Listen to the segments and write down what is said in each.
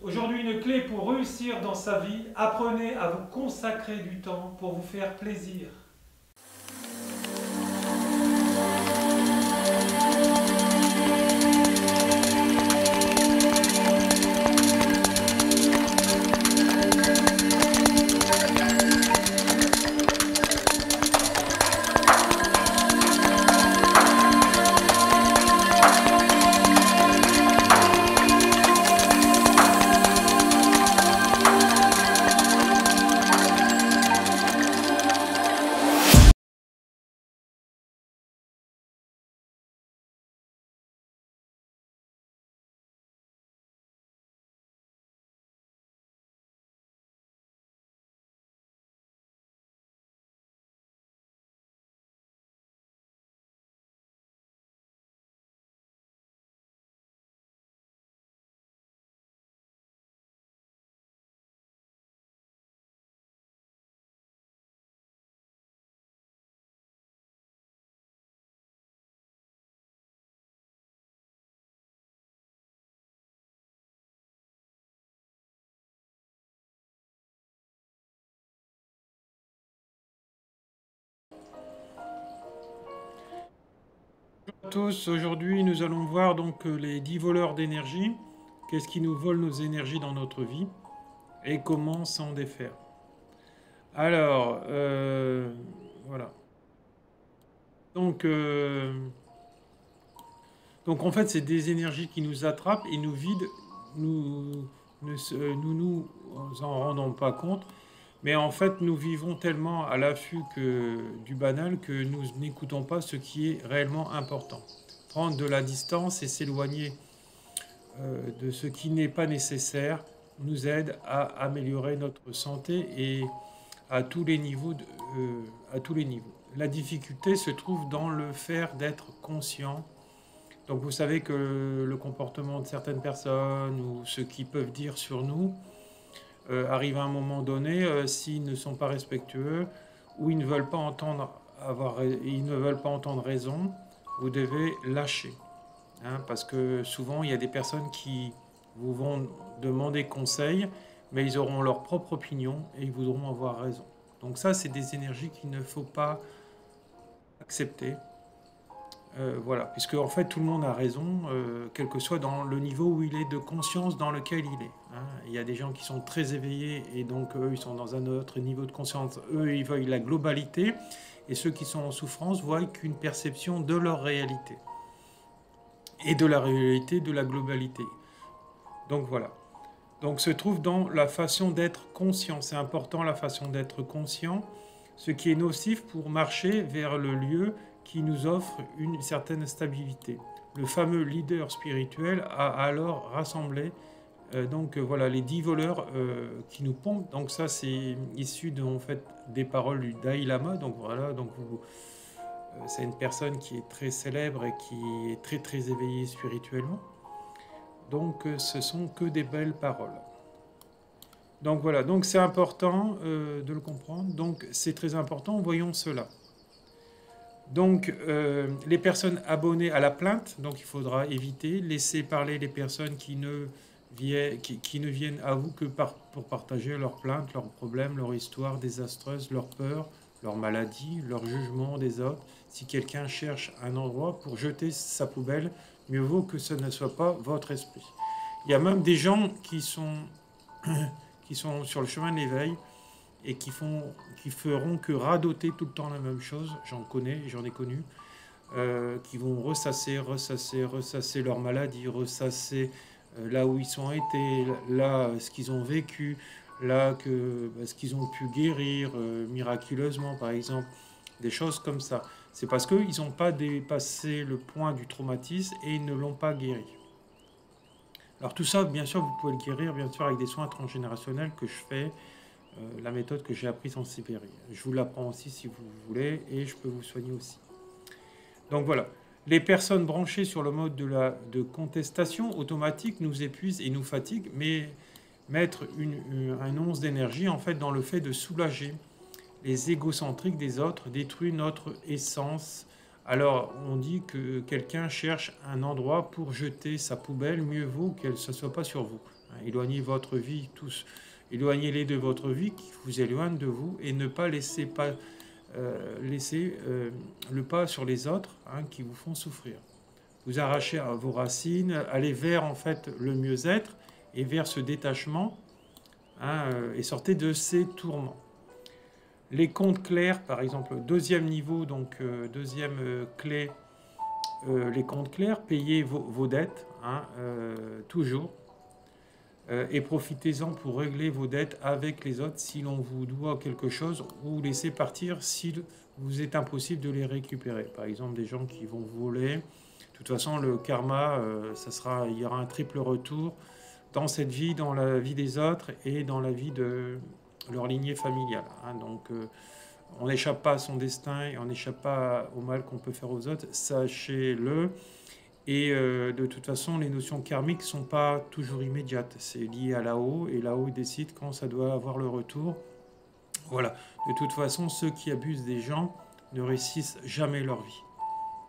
Aujourd'hui, une clé pour réussir dans sa vie, apprenez à vous consacrer du temps pour vous faire plaisir. Bonjour à tous, aujourd'hui nous allons voir donc les 10 voleurs d'énergie, qu'est-ce qui nous vole nos énergies dans notre vie et comment s'en défaire. Alors, voilà. Donc, donc en fait c'est des énergies qui nous attrapent et nous vident, nous nous en rendons pas compte, mais en fait nous vivons tellement à l'affût du banal que nous n'écoutons pas ce qui est réellement important. Prendre de la distance et s'éloigner de ce qui n'est pas nécessaire nous aide à améliorer notre santé et à tous les niveaux. À tous les niveaux. La difficulté se trouve dans le fait d'être conscient. Donc vous savez que le comportement de certaines personnes ou ce qu'ils peuvent dire sur nous arrive à un moment donné, s'ils ne sont pas respectueux ou ils ne veulent pas ils ne veulent pas entendre raison, vous devez lâcher. Hein, parce que souvent, il y a des personnes qui vous vont demander conseil, mais ils auront leur propre opinion et ils voudront avoir raison. Donc ça, c'est des énergies qu'il ne faut pas accepter. Voilà, puisque en fait, tout le monde a raison, quel que soit dans le niveau où il est de conscience dans lequel il est. Hein. Il y a des gens qui sont très éveillés et donc eux, ils sont dans un autre niveau de conscience. Eux, ils voient la globalité et ceux qui sont en souffrance voient qu'une perception de leur réalité et de la réalité de la globalité. Donc voilà. Donc se trouve dans la façon d'être conscient. C'est important la façon d'être conscient, ce qui est nocif pour marcher vers le lieu qui nous offre une certaine stabilité. Le fameux leader spirituel a alors rassemblé voilà les 10 voleurs qui nous pompent. Donc ça c'est issu en fait des paroles du Dalai Lama. Donc voilà, c'est une personne qui est très célèbre et qui est très très éveillée spirituellement. Donc ce sont que des belles paroles. Donc voilà, donc c'est important de le comprendre. Donc c'est très important, voyons cela. Donc les personnes abonnées à la plainte, donc il faudra éviter, laisser parler les personnes qui ne viennent à vous que pour partager leurs plaintes, leurs problèmes, leur histoire désastreuse, leurs peurs, leurs maladies, leur jugement des autres. Si quelqu'un cherche un endroit pour jeter sa poubelle, mieux vaut que ce ne soit pas votre esprit. Il y a même des gens qui sont sur le chemin de l'éveil et qui feront que radoter tout le temps la même chose. J'en ai connu, qui vont ressasser leur maladie, ressasser là où ils ont été, là ce qu'ils ont vécu, là ce qu'ils ont pu guérir miraculeusement, par exemple, des choses comme ça. C'est parce qu'ils n'ont pas dépassé le point du traumatisme et ils ne l'ont pas guéri. Alors tout ça, bien sûr, vous pouvez le guérir, bien sûr, avec des soins transgénérationnels que je fais, la méthode que j'ai apprise en Sibérie. Je vous l'apprends aussi si vous voulez, et je peux vous soigner aussi. Donc voilà, les personnes branchées sur le mode de contestation automatique nous épuisent et nous fatiguent, mais mettre un once d'énergie en fait dans le fait de soulager les égocentriques des autres détruit notre essence. Alors, on dit que quelqu'un cherche un endroit pour jeter sa poubelle, mieux vaut qu'elle ne soit pas sur vous. Hein. Éloignez votre vie, tous. Éloignez-les de votre vie qui vous éloigne de vous et ne pas laisser, le pas sur les autres hein, qui vous font souffrir. Vous arrachez à vos racines, allez vers en fait le mieux-être et vers ce détachement hein, et sortez de ces tourments. Les comptes clairs, par exemple, deuxième niveau, donc deuxième clé, les comptes clairs, payez vos dettes, hein, toujours, et profitez-en pour régler vos dettes avec les autres si l'on vous doit quelque chose ou laissez partir si vous est impossible de les récupérer. Par exemple, des gens qui vont voler. De toute façon, le karma, il y aura un triple retour dans cette vie, dans la vie des autres et dans la vie de leur lignée familiale. Hein. Donc, on n'échappe pas à son destin et on n'échappe pas au mal qu'on peut faire aux autres, sachez-le. Et de toute façon, les notions karmiques ne sont pas toujours immédiates. C'est lié à là-haut et là-haut, il décide quand ça doit avoir le retour. Voilà. De toute façon, ceux qui abusent des gens ne réussissent jamais leur vie.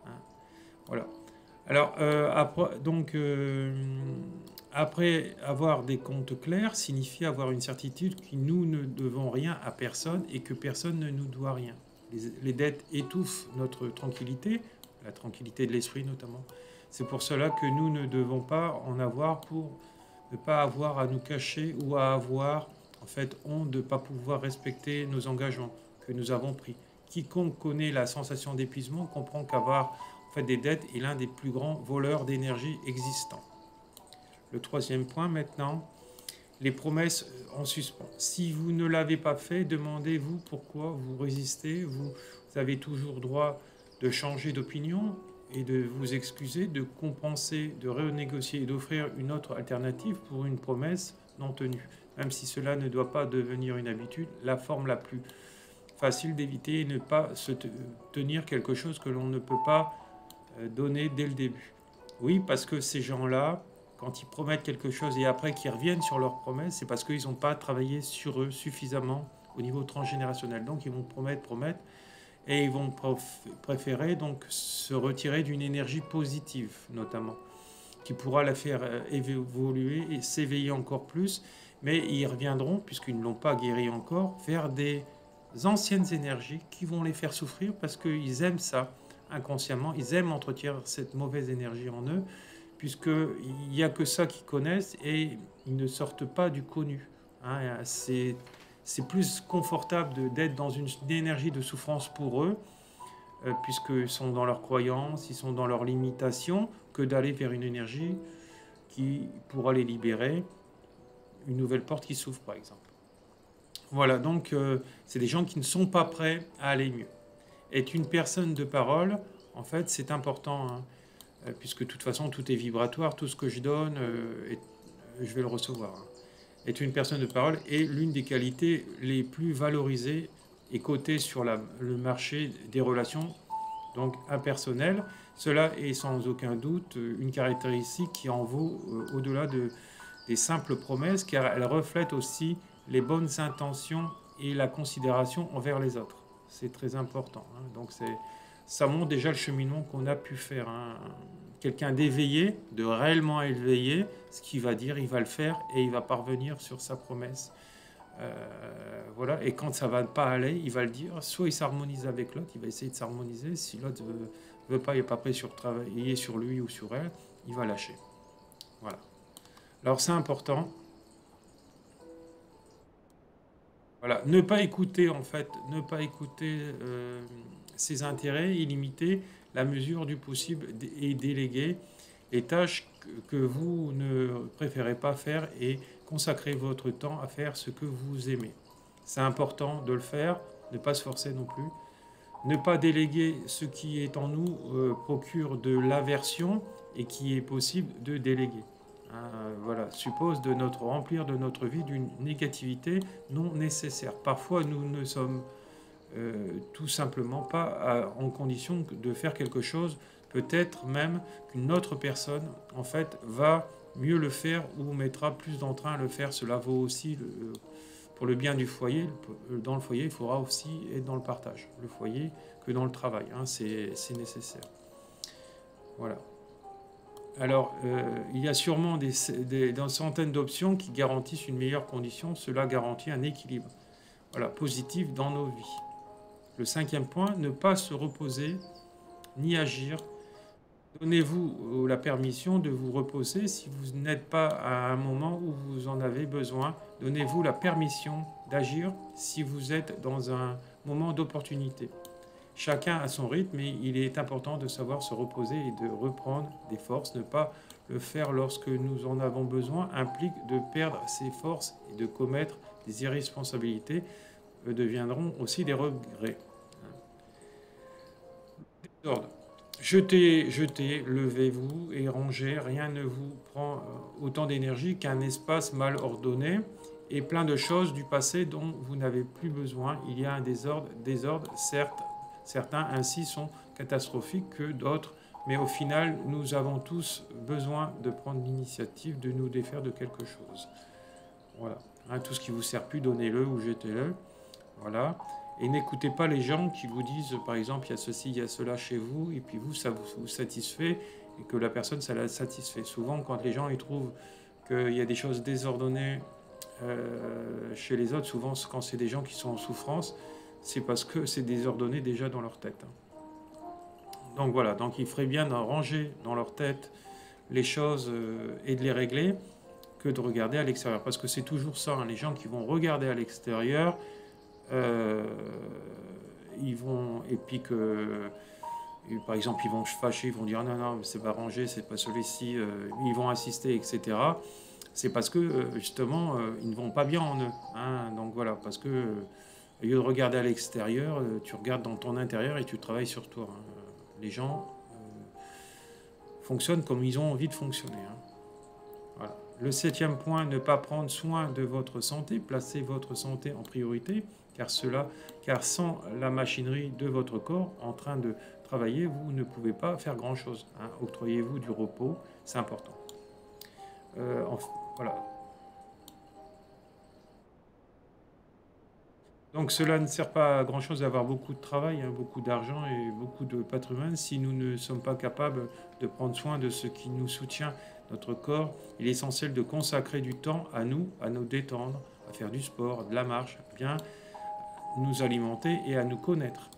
Hein. Voilà. Alors, après avoir des comptes clairs, signifie avoir une certitude que nous ne devons rien à personne et que personne ne nous doit rien. Les dettes étouffent notre tranquillité, la tranquillité de l'esprit notamment. C'est pour cela que nous ne devons pas en avoir pour ne pas avoir à nous cacher ou à avoir en fait honte de ne pas pouvoir respecter nos engagements que nous avons pris. Quiconque connaît la sensation d'épuisement comprend qu'avoir en fait des dettes est l'un des plus grands voleurs d'énergie existants. Le troisième point maintenant, les promesses en suspens. Si vous ne l'avez pas fait, demandez-vous pourquoi vous résistez. Vous avez toujours droit de changer d'opinion et de vous excuser, de compenser, de renégocier et d'offrir une autre alternative pour une promesse non tenue. Même si cela ne doit pas devenir une habitude, la forme la plus facile d'éviter est ne pas se tenir quelque chose que l'on ne peut pas donner dès le début. Oui, parce que ces gens-là, quand ils promettent quelque chose et après qu'ils reviennent sur leurs promesses, c'est parce qu'ils n'ont pas travaillé sur eux suffisamment au niveau transgénérationnel. Donc ils vont promettre, et ils vont préférer donc se retirer d'une énergie positive notamment, qui pourra la faire évoluer et s'éveiller encore plus, mais ils reviendront, puisqu'ils ne l'ont pas guéri encore, vers des anciennes énergies qui vont les faire souffrir parce qu'ils aiment ça inconsciemment, ils aiment entretenir cette mauvaise énergie en eux, puisqu'il n'y a que ça qu'ils connaissent et ils ne sortent pas du connu. Hein. C'est plus confortable d'être dans une énergie de souffrance pour eux, puisqu'ils sont dans leurs croyances, ils sont dans leurs limitations, que d'aller vers une énergie qui pourra les libérer, une nouvelle porte qui s'ouvre par exemple. Voilà, donc c'est des gens qui ne sont pas prêts à aller mieux. Être une personne de parole, en fait, c'est important, hein, puisque de toute façon, tout est vibratoire, tout ce que je donne, je vais le recevoir. Hein. Être une personne de parole est l'une des qualités les plus valorisées et cotées sur le marché des relations donc impersonnelles. Cela est sans aucun doute une caractéristique qui en vaut au-delà des simples promesses, car elle reflète aussi les bonnes intentions et la considération envers les autres. C'est très important. Hein. Donc ça montre déjà le cheminement qu'on a pu faire. Hein. Quelqu'un d'éveillé, de réellement éveillé, ce qu'il va dire, il va le faire et il va parvenir sur sa promesse. Voilà. Et quand ça ne va pas aller, il va le dire. Soit il s'harmonise avec l'autre, il va essayer de s'harmoniser. Si l'autre ne veut pas, il n'est pas prêt sur travailler sur lui ou sur elle, il va lâcher. Voilà. Alors c'est important. Voilà, ne pas écouter en fait, ne pas écouter ses intérêts illimités, la mesure du possible et déléguer les tâches que vous ne préférez pas faire et consacrer votre temps à faire ce que vous aimez. C'est important de le faire, ne pas se forcer non plus. Ne pas déléguer ce qui est en nous procure de l'aversion et qui est possible de déléguer. Voilà, suppose de remplir de notre vie d'une négativité non nécessaire. Parfois, nous ne sommes tout simplement pas en condition de faire quelque chose, peut-être même qu'une autre personne, en fait, va mieux le faire ou mettra plus d'entrain à le faire. Cela vaut aussi pour le bien du foyer. Dans le foyer, il faudra aussi être dans le partage. Le foyer que dans le travail, hein, c'est nécessaire. Voilà. Alors, il y a sûrement des centaines d'options qui garantissent une meilleure condition. Cela garantit un équilibre, voilà, positif dans nos vies. Le cinquième point, ne pas se reposer ni agir. Donnez-vous la permission de vous reposer si vous n'êtes pas à un moment où vous en avez besoin. Donnez-vous la permission d'agir si vous êtes dans un moment d'opportunité. Chacun a son rythme et il est important de savoir se reposer et de reprendre des forces. Ne pas le faire lorsque nous en avons besoin implique de perdre ses forces et de commettre des irresponsabilités deviendront aussi des regrets. Désordre. Jetez, jetez, levez-vous et rangez. Rien ne vous prend autant d'énergie qu'un espace mal ordonné et plein de choses du passé dont vous n'avez plus besoin. Il y a un désordre, certes, certains ainsi sont catastrophiques que d'autres, mais au final, nous avons tous besoin de prendre l'initiative de nous défaire de quelque chose. Voilà. Hein, tout ce qui vous sert plus, donnez-le ou jetez-le. Voilà. Et n'écoutez pas les gens qui vous disent, par exemple, il y a ceci, il y a cela chez vous, et puis vous, ça vous satisfait, et que la personne, ça la satisfait. Souvent, quand les gens ils trouvent qu'il y a des choses désordonnées chez les autres, souvent, quand c'est des gens qui sont en souffrance, c'est parce que c'est désordonné déjà dans leur tête. Donc voilà, donc il ferait bien d'en ranger dans leur tête les choses et de les régler que de regarder à l'extérieur. Parce que c'est toujours ça, hein, les gens qui vont regarder à l'extérieur, euh, ils vont, et puis que, par exemple, ils vont se fâcher, ils vont dire non, non, c'est pas rangé, c'est pas celui-ci, ils vont insister, etc. C'est parce que justement, ils ne vont pas bien en eux. Hein. Donc voilà, parce que au lieu de regarder à l'extérieur, tu regardes dans ton intérieur et tu travailles sur toi. Hein. Les gens fonctionnent comme ils ont envie de fonctionner. Hein. Voilà. Le septième point, ne pas prendre soin de votre santé, placez votre santé en priorité, car sans la machinerie de votre corps en train de travailler, vous ne pouvez pas faire grand-chose. Hein. Octroyez-vous du repos, c'est important. Voilà. Donc cela ne sert pas à grand-chose d'avoir beaucoup de travail, hein, beaucoup d'argent et beaucoup de patrimoine si nous ne sommes pas capables de prendre soin de ce qui nous soutient, notre corps. Il est essentiel de consacrer du temps à nous détendre, à faire du sport, de la marche, à bien nous alimenter et à nous connaître.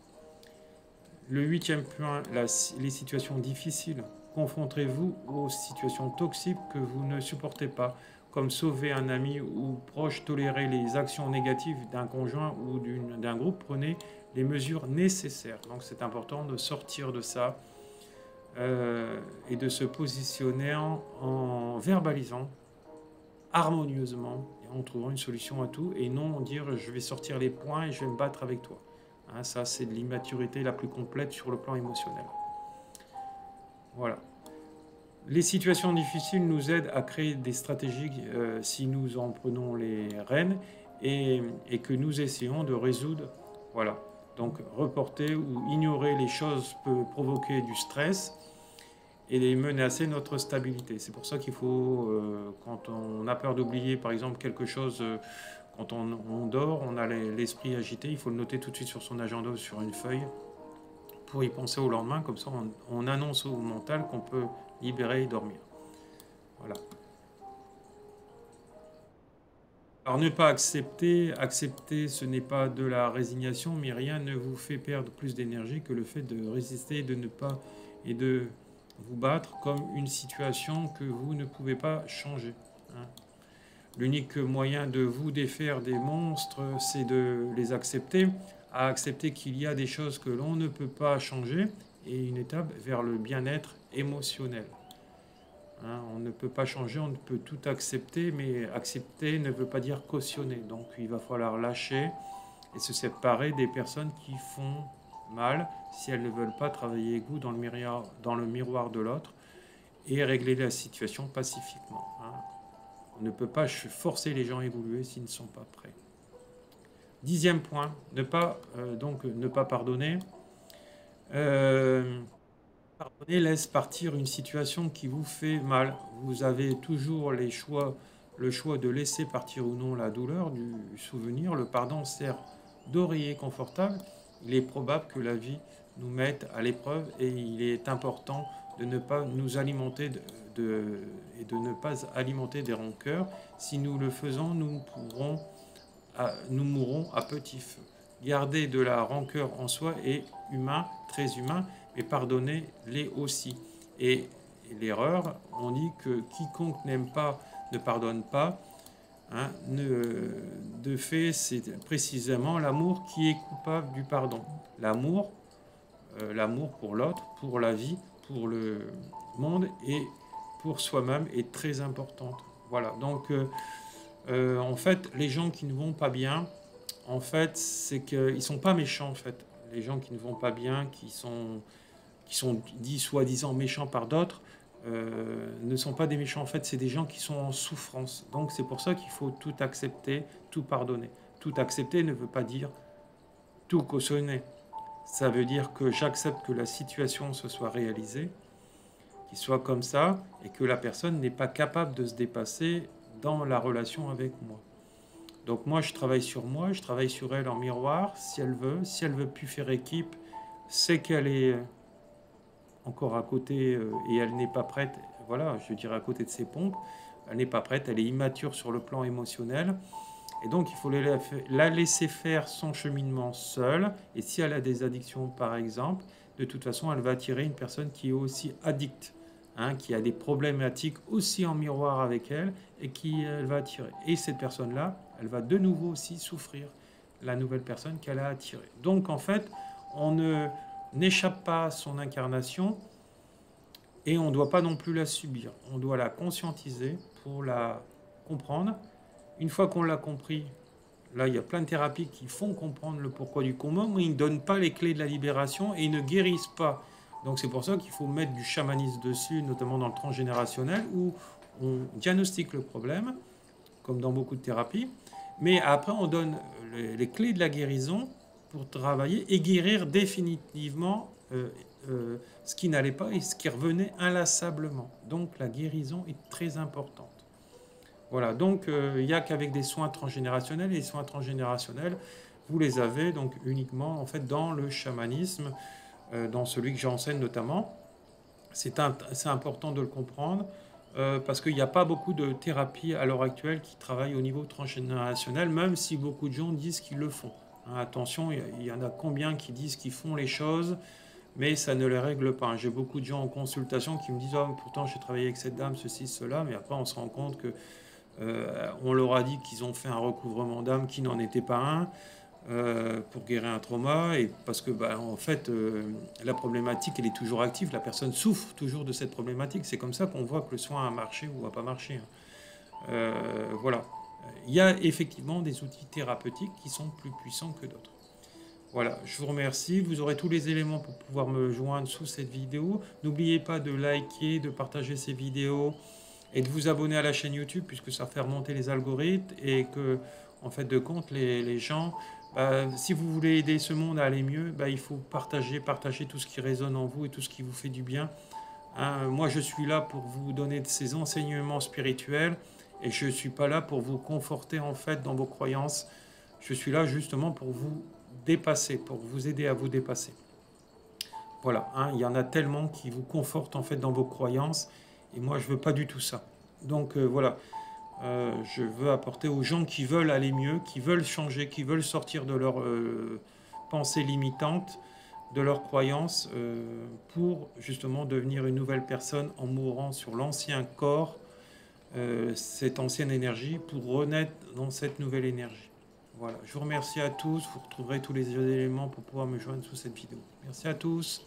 Le huitième point, les situations difficiles. Confronterez-vous aux situations toxiques que vous ne supportez pas, comme sauver un ami ou proche, tolérer les actions négatives d'un conjoint ou d'un groupe. Prenez les mesures nécessaires. Donc c'est important de sortir de ça et de se positionner en verbalisant harmonieusement et en trouvant une solution à tout et non dire je vais sortir les poings et je vais me battre avec toi. Hein, ça, c'est de l'immaturité la plus complète sur le plan émotionnel. Voilà. Les situations difficiles nous aident à créer des stratégies si nous en prenons les rênes et que nous essayons de résoudre. Voilà. Donc, reporter ou ignorer les choses peut provoquer du stress et menacer notre stabilité. C'est pour ça qu'il faut, quand on a peur d'oublier, par exemple, quelque chose, quand on dort, on a l'esprit agité, il faut le noter tout de suite sur son agenda ou sur une feuille pour y penser au lendemain. Comme ça, on annonce au mental qu'on peut libérer et dormir. Voilà. Alors ne pas accepter, accepter ce n'est pas de la résignation, mais rien ne vous fait perdre plus d'énergie que le fait de résister, de ne pas et de vous battre comme une situation que vous ne pouvez pas changer. Hein. L'unique moyen de vous défaire des monstres, c'est de les accepter, à accepter qu'il y a des choses que l'on ne peut pas changer et une étape vers le bien-être émotionnel. Hein, on ne peut pas changer, on ne peut tout accepter, mais accepter ne veut pas dire cautionner. Donc il va falloir lâcher et se séparer des personnes qui font mal si elles ne veulent pas travailler avec vous dans le miroir de l'autre et régler la situation pacifiquement. Hein. On ne peut pas forcer les gens à évoluer s'ils ne sont pas prêts. Dixième point, ne pas pardonner. Pardonner laisse partir une situation qui vous fait mal. Vous avez toujours le choix de laisser partir ou non la douleur du souvenir. Le pardon sert d'oreiller confortable. Il est probable que la vie nous mette à l'épreuve et il est important de ne pas nous alimenter et de ne pas alimenter des rancœurs. Si nous le faisons, nous mourrons à petit feu. Garder de la rancœur en soi est humain, très humain, mais pardonnez-les aussi. Et l'erreur, on dit que quiconque n'aime pas ne pardonne pas. Hein, de fait, c'est précisément l'amour qui est coupable du pardon. L'amour pour l'autre, pour la vie, pour le monde et pour soi-même est très importante. Voilà, donc en fait, les gens qui ne vont pas bien, en fait, c'est qu'ils ne sont pas méchants, en fait. Les gens qui ne vont pas bien, qui sont dits soi-disant méchants par d'autres, ne sont pas des méchants. En fait, c'est des gens qui sont en souffrance. Donc, c'est pour ça qu'il faut tout accepter, tout pardonner. Tout accepter ne veut pas dire tout cautionner. Ça veut dire que j'accepte que la situation se soit réalisée, qu'il soit comme ça, et que la personne n'est pas capable de se dépasser dans la relation avec moi. Donc moi, je travaille sur moi, je travaille sur elle en miroir, si elle veut plus faire équipe, c'est qu'elle est encore à côté et elle n'est pas prête, voilà, je dirais à côté de ses pompes, elle n'est pas prête, elle est immature sur le plan émotionnel, et donc il faut la laisser faire son cheminement seule, et si elle a des addictions par exemple, de toute façon, elle va attirer une personne qui est aussi addicte, hein, qui a des problématiques aussi en miroir avec elle, et qui elle va attirer. Et cette personne-là, elle va de nouveau aussi souffrir, la nouvelle personne qu'elle a attirée. Donc en fait, on n'échappe pas à son incarnation et on ne doit pas non plus la subir. On doit la conscientiser pour la comprendre. Une fois qu'on l'a compris, là, il y a plein de thérapies qui font comprendre le pourquoi du comment, mais ils ne donnent pas les clés de la libération et ils ne guérissent pas. Donc c'est pour ça qu'il faut mettre du chamanisme dessus, notamment dans le transgénérationnel, où on diagnostique le problème, comme dans beaucoup de thérapies, mais après on donne les clés de la guérison pour travailler et guérir définitivement ce qui n'allait pas et ce qui revenait inlassablement. Donc la guérison est très importante. Voilà, donc il n'y a qu'avec des soins transgénérationnels, et les soins transgénérationnels, vous les avez donc uniquement en fait dans le chamanisme, dans celui que j'enseigne notamment. C'est important de le comprendre parce qu'il n'y a pas beaucoup de thérapies à l'heure actuelle qui travaillent au niveau transgénérationnel, même si beaucoup de gens disent qu'ils le font. Hein, attention, il y en a combien qui disent qu'ils font les choses, mais ça ne les règle pas. J'ai beaucoup de gens en consultation qui me disent oh, pourtant j'ai travaillé avec cette dame, ceci, cela, mais après on se rend compte que on leur a dit qu'ils ont fait un recouvrement d'âme qui n'en était pas un pour guérir un trauma, et parce que en fait la problématique elle est toujours active, la personne souffre toujours de cette problématique. C'est comme ça qu'on voit que le soin a marché ou a pas marché. Voilà, il y a effectivement des outils thérapeutiques qui sont plus puissants que d'autres. Voilà, je vous remercie. Vous aurez tous les éléments pour pouvoir me joindre sous cette vidéo. N'oubliez pas de liker, de partager ces vidéos et de vous abonner à la chaîne YouTube, puisque ça fait remonter les algorithmes et que, en fait de compte, les gens, si vous voulez aider ce monde à aller mieux, il faut partager tout ce qui résonne en vous et tout ce qui vous fait du bien. Hein, moi, je suis là pour vous donner ces enseignements spirituels et je ne suis pas là pour vous conforter en fait dans vos croyances. Je suis là justement pour vous dépasser, pour vous aider à vous dépasser. Voilà, hein, il y en a tellement qui vous confortent en fait dans vos croyances et moi je veux pas du tout ça. Donc voilà, je veux apporter aux gens qui veulent aller mieux, qui veulent changer, qui veulent sortir de leurs pensées limitantes, de leurs croyances, pour justement devenir une nouvelle personne en mourant sur l'ancien corps, cette ancienne énergie, pour renaître dans cette nouvelle énergie. Voilà, je vous remercie à tous, vous retrouverez tous les éléments pour pouvoir me joindre sous cette vidéo. Merci à tous.